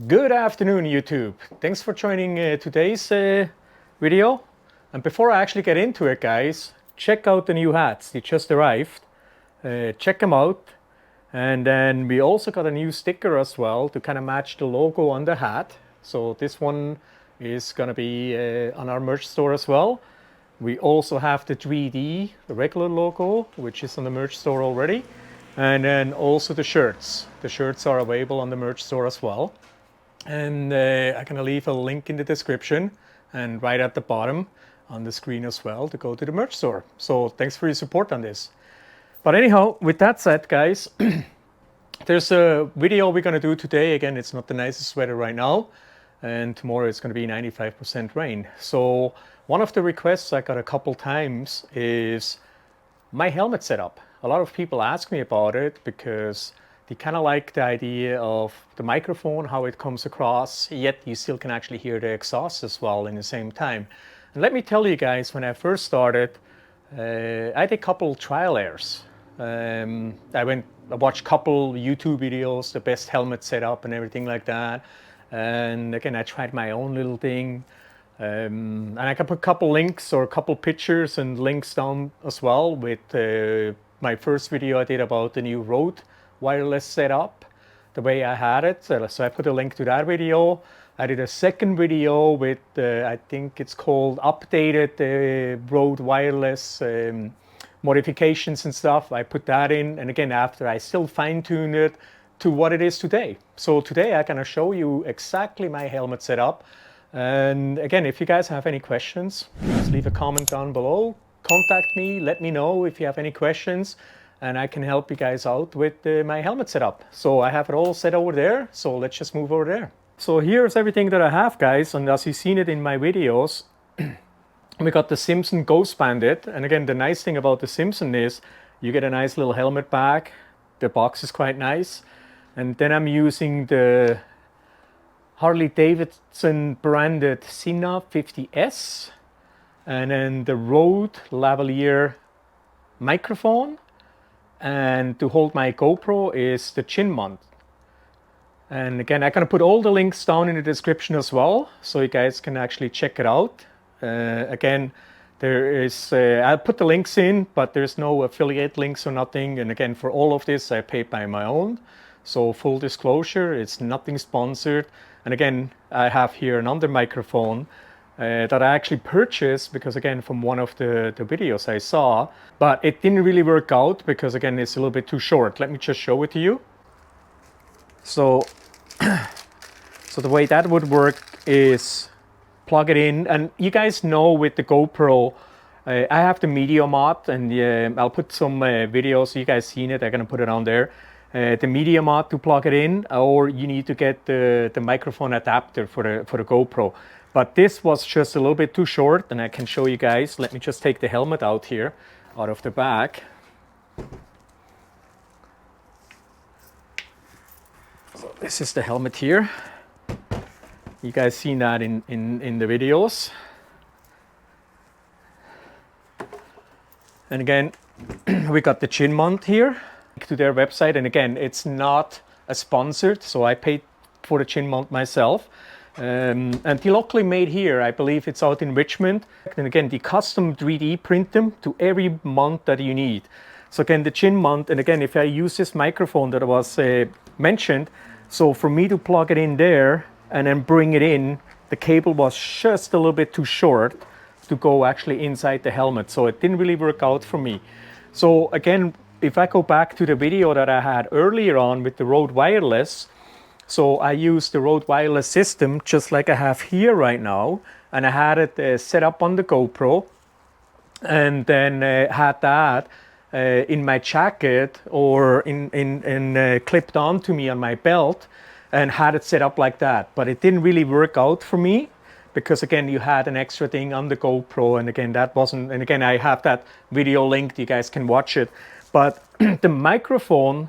Good afternoon, YouTube. Thanks for joining today's video. And before I actually get into it, guys, check out the new hats. They just arrived. Check them out. And then we also got a new sticker as well to kind of match the logo on the hat. So this one is going to be on our merch store as well. We also have the 3D, the regular logo, which is on the merch store already. And then also the shirts. The shirts are available on the merch store as well. And I'm going to leave a link in the description and right at the bottom on the screen as well to go to the merch store. So thanks for your support on this. But anyhow, with that said, guys, there's a video we're going to do today. Again, it's not the nicest weather right now. And tomorrow it's going to be 95% rain. So one of the requests I got a couple times is my helmet setup. A lot of people ask me about it because they kind of like the idea of the microphone, how it comes across, yet you still can actually hear the exhaust as well in the same time. And let me tell you guys, when I first started, I did a couple trial airs. I watched a couple YouTube videos, the best helmet setup and everything like that. And again, I tried my own little thing. And I can put a couple links or a couple pictures and links down as well with my first video I did about the new Rode wireless setup, the way I had it. So I put a link to that video. I did a second video with, I think it's called Updated Rode Wireless modifications and stuff. I put that in, and again, after I still fine-tuned it to what it is today. So today I'm gonna show you exactly my helmet setup. And again, if you guys have any questions, please leave a comment down below. Contact me, let me know if you have any questions, and I can help you guys out with my helmet setup. So I have it all set over there, so let's just move over there. So here's everything that I have, guys, and as you've seen it in my videos, we got the Simpson Ghost Bandit. And again, the nice thing about the Simpson is you get a nice little helmet bag. The box is quite nice. And then I'm using the Harley Davidson branded Sina 50S, and then the Rode lavalier microphone, and to hold my GoPro is the chin mount. And again, I'm gonna put all the links down in the description as well, so you guys can actually check it out. Again, there is, I'll put the links in, but there's no affiliate links or nothing. And again, for all of this, I paid by my own. So full disclosure, it's nothing sponsored. And again, I have here another microphone that I actually purchased because, again, from one of the videos I saw, but it didn't really work out because, again, it's a little bit too short. Let me just show it to you. So, so the way that would work is plug it in, and you guys know with the GoPro, I have the media mod, and I'll put some videos, you guys seen it, I'm gonna put it on there. The media mod to plug it in, or you need to get the microphone adapter for the GoPro. But this was just a little bit too short, and I can show you guys. Let me just take the helmet out here, out of the bag. So this is the helmet here. You guys seen that in the videos. And again, we got the chin mount here to their website, and again, it's not a sponsored, so I paid for the chin mount myself. And they locally made here, I believe it's out in Richmond. And again, they custom 3D print them to every mount that you need. So again, the chin mount, and again, if I use this microphone that was mentioned, so for me to plug it in there and then bring it in, the cable was just a little bit too short to go actually inside the helmet. So it didn't really work out for me. So again, if I go back to the video that I had earlier on with the Rode Wireless, so I used the Rode Wireless system just like I have here right now, and I had it set up on the GoPro, and then had that in my jacket or clipped onto me on my belt, and had it set up like that. But it didn't really work out for me because, again, you had an extra thing on the GoPro, and again, that wasn't, and again, I have that video linked, you guys can watch it. But the microphone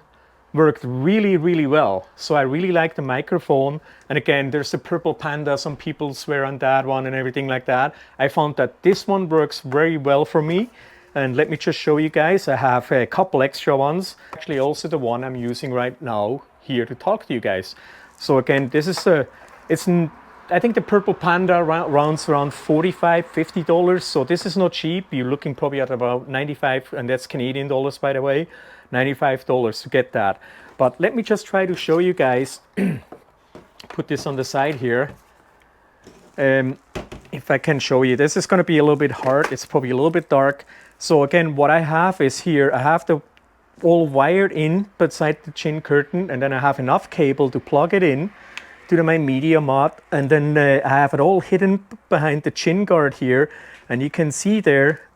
worked really, really well. So I really like the microphone. And again, there's the purple panda. Some people swear on that one and everything like that. I found that this one works very well for me. And let me just show you guys. I have a couple extra ones. Actually, also the one I'm using right now here to talk to you guys. So again, this is I think the Purple Panda runs around $45, $50. So this is not cheap. You're looking probably at about 95, and that's Canadian dollars, by the way, $95 to get that. But let me just try to show you guys, put this on the side here. If I can show you, this is going to be a little bit hard. It's probably a little bit dark. So again, what I have is here, I have the all wired in beside the chin curtain, and then I have enough cable to plug it in to my media mod, and then I have it all hidden behind the chin guard here, and you can see there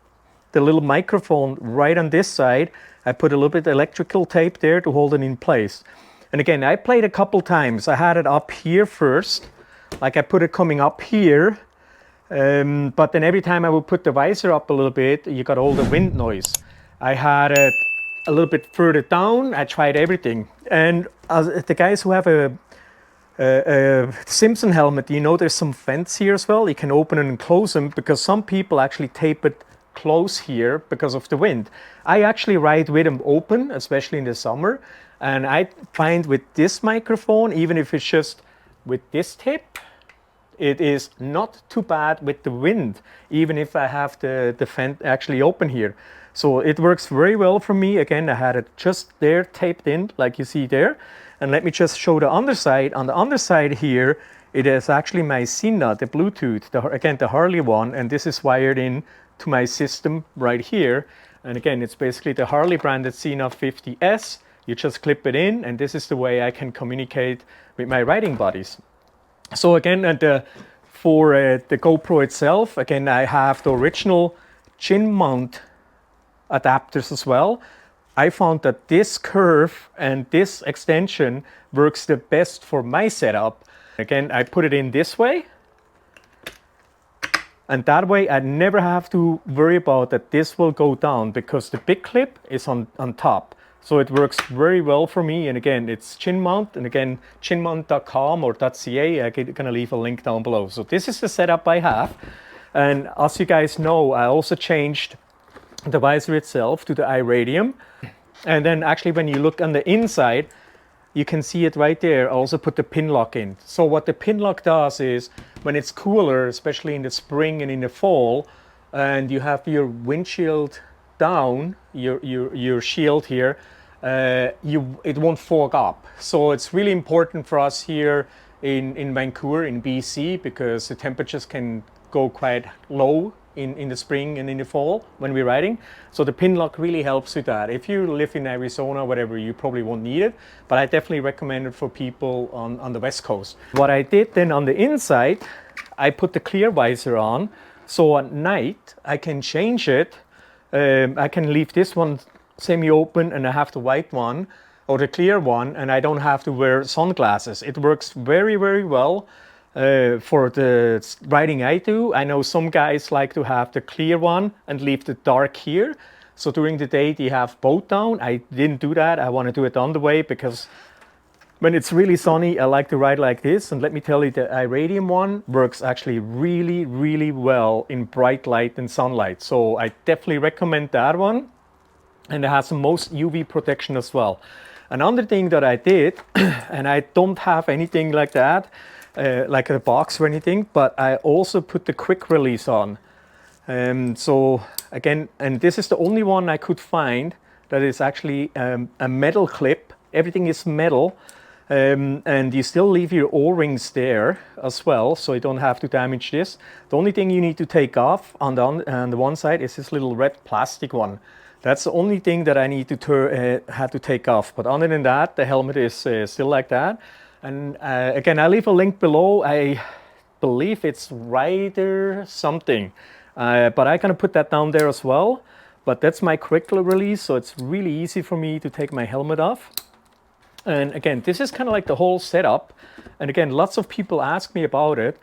the little microphone right on this side. I put a little bit of electrical tape there to hold it in place. And again, I played a couple times. I had it up here first, like I put it coming up here, but then every time I would put the visor up a little bit, you got all the wind noise. I had it a little bit further down. I tried everything, and the guys who have a Simpson helmet, you know, there's some vents here as well. You can open and close them, because some people actually tape it close here because of the wind. I actually ride with them open, especially in the summer, and I find with this microphone, even if it's just with this tip, it is not too bad with the wind, even if I have the vent actually open here. So it works very well for me. Again, I had it just there taped in, like you see there. And let me just show the underside. On the underside here, it is actually my Sina, the Bluetooth, again, the Harley one, and this is wired in to my system right here. And again, it's basically the Harley branded Sina 50S. You just clip it in, and this is the way I can communicate with my riding buddies. So again, for the GoPro itself, again, I have the original chin mount adapters as well. I found that this curve and this extension works the best for my setup. Again, I put it in this way, and that way I never have to worry about that this will go down, because the big clip is on top. So it works very well for me. And again, it's chin mount, and again, chinmount.com or .ca. I'm gonna leave a link down below. So this is the setup I have. And as you guys know, I also changed the visor itself to the iRadium. And then actually when you look on the inside, you can see it right there. I also put the pin lock in. So what the pin lock does is, when it's cooler, especially in the spring and in the fall, and you have your windshield down, your shield here, it won't fog up. So it's really important for us here in Vancouver, in BC, because the temperatures can go quite low in the spring and in the fall when we're riding. So the pin lock really helps with that. If you live in Arizona, whatever, you probably won't need it, but I definitely recommend it for people on the West Coast. What I did then on the inside, I put the clear visor on, so at night I can change it. I can leave this one semi-open, and I have the white one or the clear one, and I don't have to wear sunglasses. It works very, very well. For the riding I do. I know some guys like to have the clear one and leave the dark here. So during the day they have both down. I didn't do that. I want to do it on the way, because when it's really sunny, I like to ride like this. And let me tell you, the iRadium one works actually really, really well in bright light and sunlight. So I definitely recommend that one. And it has the most UV protection as well. Another thing that I did, and I don't have anything like that, like a box or anything, but I also put the quick release on. So again, and this is the only one I could find that is actually a metal clip. Everything is metal, and you still leave your O-rings there as well, so you don't have to damage this. The only thing you need to take off on the one side is this little red plastic one. That's the only thing that I need to have to take off. But other than that, the helmet is still like that. And again, I'll leave a link below. I believe it's Rider something, but I'm gonna put that down there as well. But that's my quick release, so it's really easy for me to take my helmet off. And again, this is kind of like the whole setup. And again, lots of people ask me about it,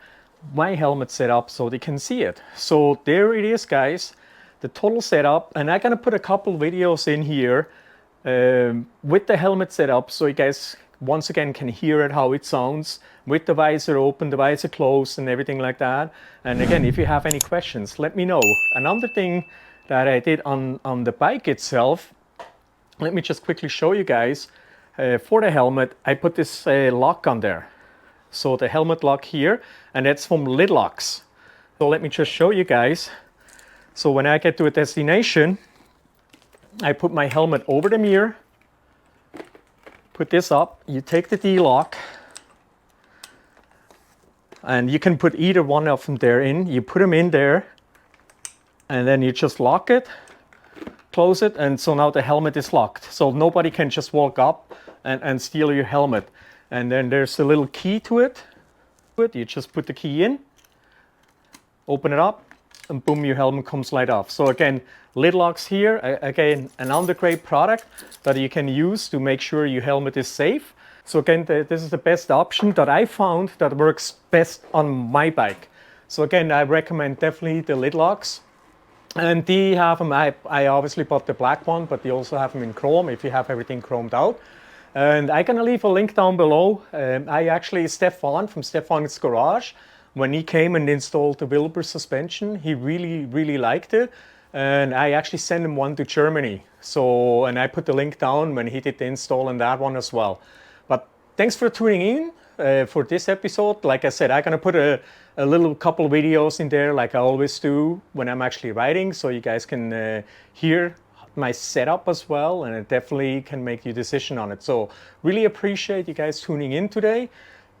my helmet setup, so they can see it. So there it is, guys, the total setup. And I'm gonna put a couple videos in here with the helmet setup, so you guys once again can hear it, how it sounds with the visor open, the visor closed, and everything like that. And again, if you have any questions, let me know. Another thing that I did on the bike itself, let me just quickly show you guys. For the helmet, I put this lock on there. so the helmet lock here, and that's from Lid Locks. So let me just show you guys. So when I get to a destination, I put my helmet over the mirror, put this up, you take the D-lock, and you can put either one of them there in. You put them in there, and then you just lock it, close it, and so now the helmet is locked. So nobody can just walk up and steal your helmet. And then there's a little key to it. You just put the key in, open it up, and boom, your helmet comes right off. So again, Lid Locks here, again, an undergrade product that you can use to make sure your helmet is safe. So again, this is the best option that I found that works best on my bike. So again, I recommend definitely the Lid Locks. And they have them, I obviously bought the black one, but they also have them in chrome if you have everything chromed out. And I'm gonna leave a link down below. Stefan from Stefan's Garage, when he came and installed the Wilbur suspension, he really liked it. And I actually sent him one to Germany. So, and I put the link down when he did the install on that one as well. But thanks for tuning in for this episode. Like I said, I'm gonna put a little couple videos in there like I always do when I'm actually riding, so you guys can hear my setup as well, and it definitely can make your decision on it. So really appreciate you guys tuning in today.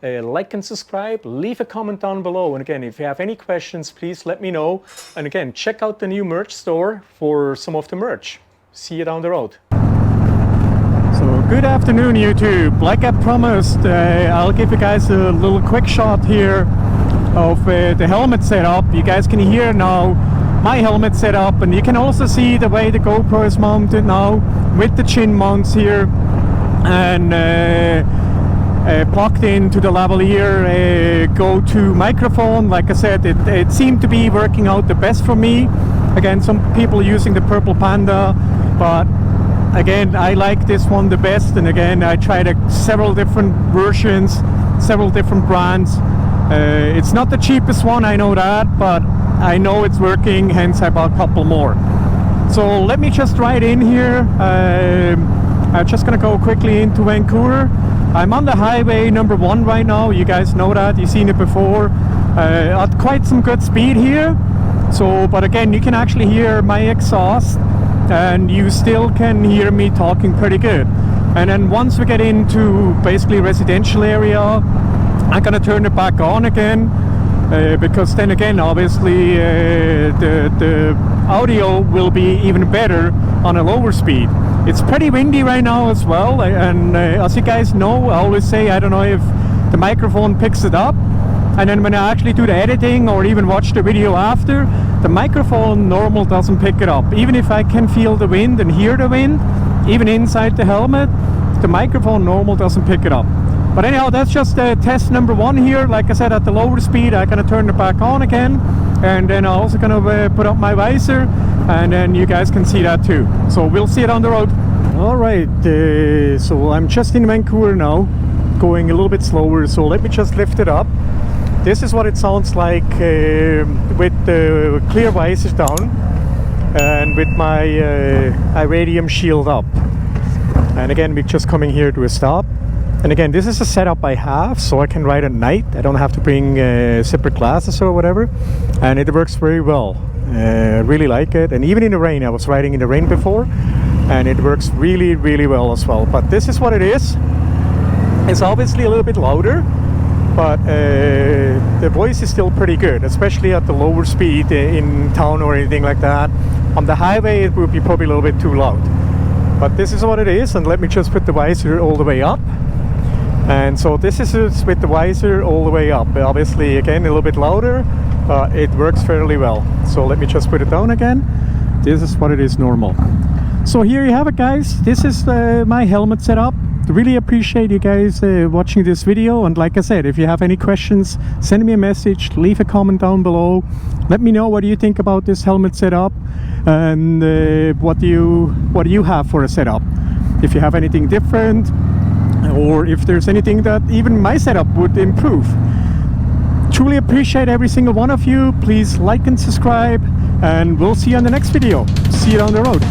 Like and subscribe, leave a comment down below, and again, if you have any questions, please let me know. And again, check out the new merch store for some of the merch. See you down the road. So good afternoon, YouTube. Like I promised, I'll give you guys a little quick shot here of the helmet setup. You guys can hear now my helmet setup, and you can also see the way the GoPro is mounted now with the chin mounts here, and plugged into the lavalier go-to microphone. Like I said, it seemed to be working out the best for me. Again, some people using the Purple Panda, but again, I like this one the best. And again, I tried several different versions, several different brands. It's not the cheapest one, I know that, but I know it's working, hence I bought a couple more. So let me just ride in here. I'm just gonna go quickly into Vancouver. I'm on the highway number 1 right now. You guys know that, you've seen it before. At quite some good speed here. So, but again, you can actually hear my exhaust, and you still can hear me talking pretty good. And then once we get into basically residential area, I'm gonna turn it back on again, because then again, obviously, the audio will be even better on a lower speed. It's pretty windy right now as well, and as you guys know, I always say, I don't know if the microphone picks it up, and then when I actually do the editing or even watch the video after, the microphone normal doesn't pick it up. Even if I can feel the wind and hear the wind, even inside the helmet, the microphone normal doesn't pick it up. But anyhow, that's just test number 1 here. Like I said, at the lower speed, I'm gonna turn it back on again, and then I'm also gonna put up my visor, and then you guys can see that too. So we'll see it on the road. All right, so I'm just in Vancouver now, going a little bit slower. So let me just lift it up. This is what it sounds like with the clear visors down and with my iridium shield up. And again, we're just coming here to a stop. And again, this is a setup I have, so I can ride at night. I don't have to bring separate glasses or whatever. And it works very well. I really like it. And even in the rain, I was riding in the rain before, and it works really well as well. But this is what it is. It's obviously a little bit louder, but the voice is still pretty good, especially at the lower speed in town or anything like that. On the highway, it would be probably a little bit too loud. But this is what it is, and let me just put the visor all the way up. And so this is with the visor all the way up. Obviously, again, a little bit louder, but it works fairly well. So let me just put it down again. This is what it is normal. So here you have it, guys. This is my helmet setup. Really appreciate you guys watching this video, and like I said, if you have any questions, send me a message, leave a comment down below. Let me know what do you think about this helmet setup, and what do you have for a setup. If you have anything different, or if there's anything that even my setup would improve. Truly appreciate every single one of you. Please like and subscribe, and we'll see you on the next video. See you down the road.